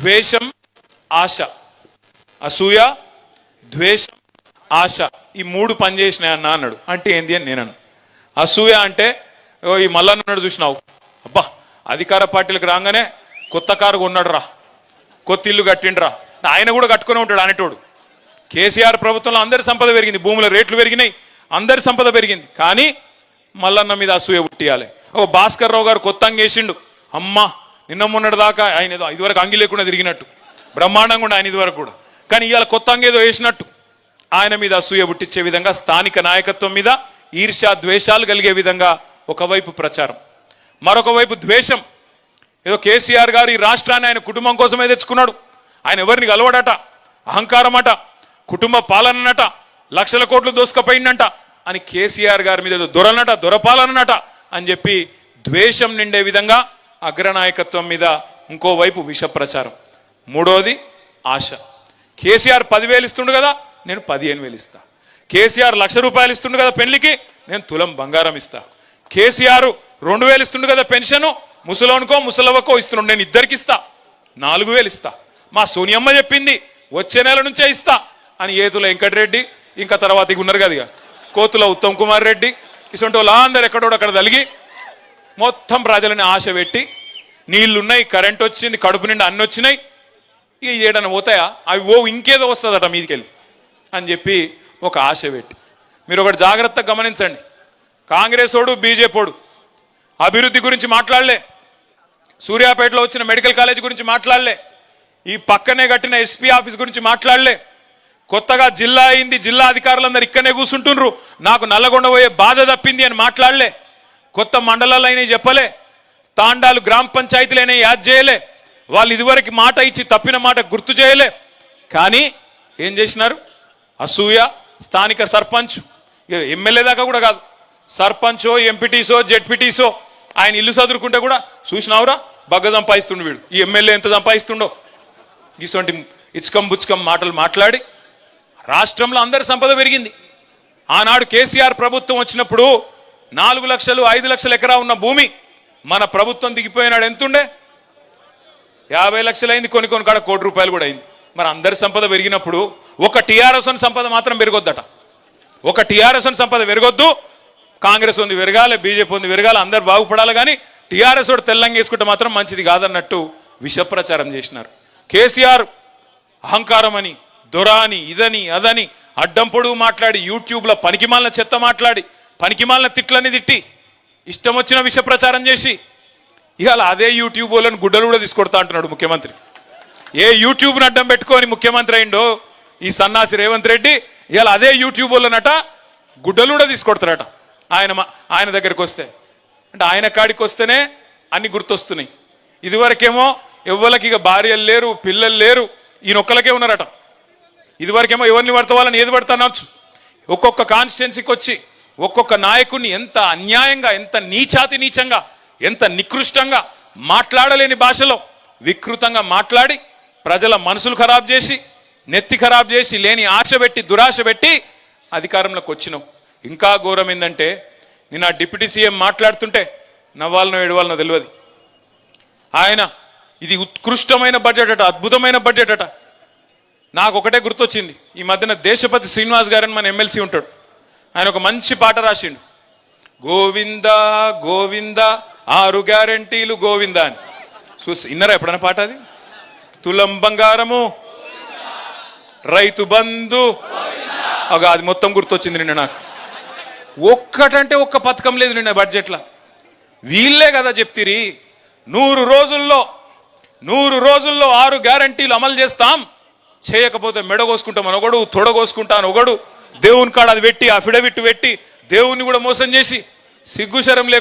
ద్వేషం, ఆశ. అసూయ, ద్వేషం, ఆశ ఈ మూడు పనిచేసినాయి అన్న అన్నాడు. అంటే ఏంది అని నేను. అసూయ అంటే ఈ మల్లన్నాడు చూసినావు, అబ్బా అధికార పార్టీలకు రాగానే కొత్త కారు కొన్నాడు రా, కొత్త ఇల్లు కట్టిండ్రా, ఆయన కూడా కట్టుకునే ఉంటాడు అనేటోడు. కేసీఆర్ ప్రభుత్వంలో అందరి సంపద పెరిగింది, భూముల రేట్లు పెరిగినాయి, అందరి సంపద పెరిగింది. కానీ మల్లన్న మీద అసూయ పుట్టియాలి. ఓ భాస్కర్ రావు గారు కొత్త అంగేసిండు, అమ్మా నిన్న మొన్నటి దాకా ఆయన ఏదో ఇదివరకు అంగి లేకుండా తిరిగినట్టు బ్రహ్మాండంగా ఉండే ఆయన ఇదివరకు కూడా, కానీ ఇవాళ కొత్త అంగేదో వేసినట్టు ఆయన మీద అసూయ పుట్టించే విధంగా స్థానిక నాయకత్వం మీద ఈర్ష్య ద్వేషాలు కలిగే విధంగా ఒకవైపు ప్రచారం, మరొక వైపు ద్వేషం. ఏదో కేసీఆర్ గారు ఈ రాష్ట్రాన్ని ఆయన కుటుంబం కోసమే తెచ్చుకున్నాడు, ఆయన ఎవరిని కలవడట, అహంకారం అట, కుటుంబ పాలనట, లక్షల కోట్లు దోసుకపోయిందంట అని కేసీఆర్ గారి మీద దొరనట, దొరపాలనట అని చెప్పి ద్వేషం నిండే విధంగా అగ్రనాయకత్వం మీద ఇంకోవైపు విష ప్రచారం. మూడోది ఆశ. కేసీఆర్ 10,000 ఇస్తుండు కదా, నేను 15,000 ఇస్తా. కేసీఆర్ ₹1,00,000 ఇస్తుండు కదా పెళ్లికి, నేను తులం బంగారం ఇస్తా. కేసీఆర్ 2,000 ఇస్తుండు కదా పెన్షన్, ముసలోనికో ముసలవ్వకో ఇస్తున్నాడు, నేను ఇద్దరికి ఇస్తా, 4,000 ఇస్తా. మా సోనియమ్మ చెప్పింది వచ్చే నెల నుంచే ఇస్తా అని ఏతుల వెంకటరెడ్డి, ఇంకా తర్వాత ఇక ఉన్నారు కదా కోతుల ఉత్తమ్ కుమార్ రెడ్డి, ఇటువంటి వాళ్ళు అందరు ఎక్కడోడు అక్కడ తలిగి మొత్తం ప్రజలని ఆశ పెట్టి, నీళ్లున్నాయి, కరెంట్ వచ్చింది, కడుపు నిండా అన్ని వచ్చినాయి, ఇక ఏడన్నా పోతాయా అవి ఇంకేదో వస్తుందట మీదికెళ్ళి అని చెప్పి ఒక ఆశ పెట్టి. మీరు ఒకటి జాగ్రత్తగా గమనించండి, కాంగ్రెస్ ఓడు బీజేపీడు అభివృద్ధి గురించి మాట్లాడలే, సూర్యాపేటలో వచ్చిన మెడికల్ కాలేజ్ గురించి మాట్లాడలే, ఈ పక్కనే కట్టిన ఎస్పీ ఆఫీస్ గురించి మాట్లాడలే, కొత్తగా జిల్లా అయింది, జిల్లా అధికారులందరూ ఇక్కడనే కూర్చుంటుండ్రు, నాకు నల్లగొండ పోయే బాధ తప్పింది అని మాట్లాడలే, కొత్త మండలాలు అయినా చెప్పలే, తాండాలు గ్రామ పంచాయతీలు అయినా యాద్ చేయలే, వాళ్ళు ఇదివరకు మాట ఇచ్చి తప్పిన మాట గుర్తు చేయలే. కానీ ఏం చేసినారు? అసూయ. స్థానిక సర్పంచ్, ఎమ్మెల్యే దాకా కూడా కాదు, సర్పంచో ఎంపీటీసో జెడ్పీటీసో ఆయన ఇల్లు చదువుకుంటే కూడా చూసినావురా బగ్గ సంపాదిస్తుండు వీడు, ఈ ఎమ్మెల్యే ఎంత సంపాదిస్తుండో, ఇటువంటి ఇచ్చుకం బుచ్చుకం మాటలు మాట్లాడి రాష్ట్రంలో అందరి సంపద పెరిగింది. ఆనాడు కేసీఆర్ ప్రభుత్వం వచ్చినప్పుడు 4 లక్షలు 5 లక్షల ఎకరా ఉన్న భూమి మన ప్రభుత్వం దిగిపోయినాడు ఎంతుండే? 50 లక్షలు అయింది, కొన్ని కాడ ₹1,00,00,000 కూడా అయింది. మరి అందరి సంపద పెరిగినప్పుడు ఒక టీఆర్ఎస్ సంపద మాత్రం పెరగొద్దట, ఒక టీఆర్ఎస్ సంపద పెరగొద్దు, కాంగ్రెస్ ఉంది పెరగాలి, బీజేపీ ఉంది పెరగాలి, అందరు బాగుపడాలి, కానీ టీఆర్ఎస్ వాడు తెల్లంగా వేసుకుంటే మాత్రం మంచిది కాదన్నట్టు విష ప్రచారం చేసినారు. కేసీఆర్ అహంకారం అని, దొరాని, ఇదని అదని అడ్డం పొడుగు మాట్లాడి, యూట్యూబ్లో పనికిమాలిన చెత్త మాట్లాడి, పనికిమాలిన తిట్లని తిట్టి, ఇష్టం వచ్చిన విష ప్రచారం చేసి, ఇవాళ అదే యూట్యూబ్ వాళ్ళని గుడ్డలు కూడా తీసుకొడతా అంటున్నాడు ముఖ్యమంత్రి. ఏ యూట్యూబ్ని అడ్డం పెట్టుకొని ముఖ్యమంత్రి అయిండో ఈ సన్నాసి రేవంత్ రెడ్డి, ఇవాళ అదే యూట్యూబ్ వాళ్ళనట గుడ్డలు కూడా తీసుకొడతారట ఆయన దగ్గరికి వస్తే. అంటే ఆయన కాడికి వస్తేనే అన్ని గుర్తొస్తున్నాయి. ఇదివరకేమో ఎవ్వరికి ఇక భార్యలు లేరు, పిల్లలు లేరు, ఈయనొక్కలకే ఉన్నారట. ఇదివరకేమో ఎవరిని పడతా వాళ్ళని ఏది పడతా అనొచ్చు. ఒక్కొక్క కాన్స్టిట్యున్సీకి వచ్చి ఒక్కొక్క నాయకుడిని ఎంత అన్యాయంగా, ఎంత నీచంగా, ఎంత నికృష్టంగా, మాట్లాడలేని భాషలో వికృతంగా మాట్లాడి ప్రజల మనసులు ఖరాబ్ చేసి, నెత్తి ఖరాబ్ చేసి, లేని ఆశ పెట్టి, దురాశ పెట్టి అధికారంలోకి వచ్చినావు. ఇంకా ఘోరం ఏంటంటే, నేను ఆ డిప్యూటీ సీఎం మాట్లాడుతుంటే నవ్వాలనో ఏడవాలనో తెలియదు. ఆయన ఇది ఉత్కృష్టమైన బడ్జెట్ అట, అద్భుతమైన బడ్జెట్ అట. నాకు ఒకటే గుర్తొచ్చింది, ఈ మధ్యన దేశపతి శ్రీనివాస్ గారని మన ఎమ్మెల్సీ ఉంటాడు, ఆయన ఒక మంచి పాట రాసిండు, గోవింద గోవింద 6 గ్యారంటీలు గోవింద అని. చూసి ఇన్నరా ఎప్పుడైనా పాట? అది తులం బంగారము, రైతు బంధు, అది మొత్తం గుర్తొచ్చింది నిన్న నాకు. ఒక్కటంటే ఒక్క పథకం లేదు నిన్న బడ్జెట్లో. వీళ్ళే కదా చెప్తిరి 100 రోజుల్లో 6 గ్యారంటీలు అమలు చేస్తాం, చేయకపోతే మెడ కోసుకుంటామని ఒకడు, తొడ కోసుకుంటాను ఒకడు, దేవుని కాడ అది పెట్టి అఫిడవిట్ పెట్టి దేవుణ్ణి కూడా మోసం చేసి సిగ్గుశరం లేకుండా